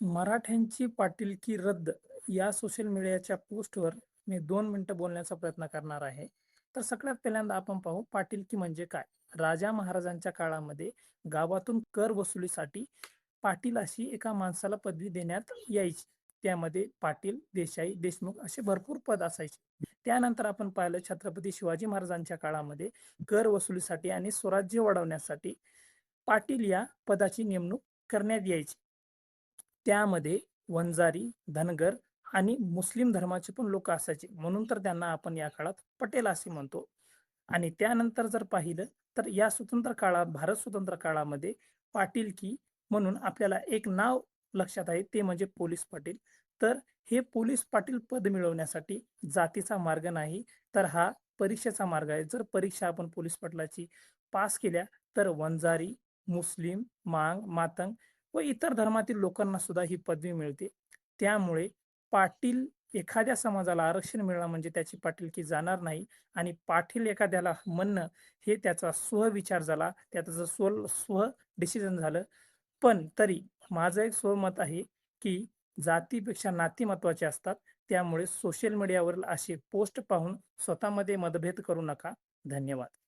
मराठ्यांची पाटीलकी रद्द या सोशल मीडियाच्या पोस्टवर मी 2 मिनिटं बोलण्याचा प्रयत्न करणार आहे. तर सगळ्यात पहिल्यांदा आपण पाहू पाटीलकी म्हणजे काय. राजा महाराजांच्या काळामध्ये गावातून कर वसुलीसाठी पाटील अशी एका माणसाला पदवी देण्यात यायची. त्यामध्ये पाटील, देसाई, देशमुख असे भरपूर पद असायचे. त्यानंतर आपण पाहिलं छत्रपती शिवाजी महाराजांच्या काळामध्ये कर वसुलीसाठी आणि स्वराज्य वाढवण्यासाठी पाटील या पदाची नेमणूक करण्यात यायची. त्यामध्ये वंजारी, धनगर आणि मुस्लिम धर्माचे पण लोक असायचे, म्हणून तर त्यांना आपण या काळात पटेल असे म्हणतो. आणि त्यानंतर जर पाहिलं तर या स्वतंत्र काळात, भारत स्वतंत्र काळामध्ये पाटीलकी म्हणून आपल्याला एक नाव लक्षात आहे, ते म्हणजे पोलीस पाटील. तर हे पोलीस पाटील पद मिळवण्यासाठी जातीचा मार्ग नाही, तर हा परीक्षेचा मार्ग आहे. जर परीक्षा आपण पोलीस पाटलाची पास केल्या तर वंजारी, मुस्लिम, मांग, मातंग व इतर धर्मातील लोकांना सुद्धा ही पदवी मिळते. त्यामुळे पाटील एखाद्या समाजाला आरक्षण मिळणं म्हणजे त्याची पाटीलकी जाणार नाही. आणि पाटील एखाद्याला म्हणणं हे त्याचा स्वविचार झाला, त्याचं स्व डिसिजन झालं. पण तरी माझं एक स्वमत आहे की जातीपेक्षा नाती महत्वाचे असतात. त्यामुळे सोशल मीडियावरील असे पोस्ट पाहून स्वतःमध्ये मतभेद करू नका. धन्यवाद.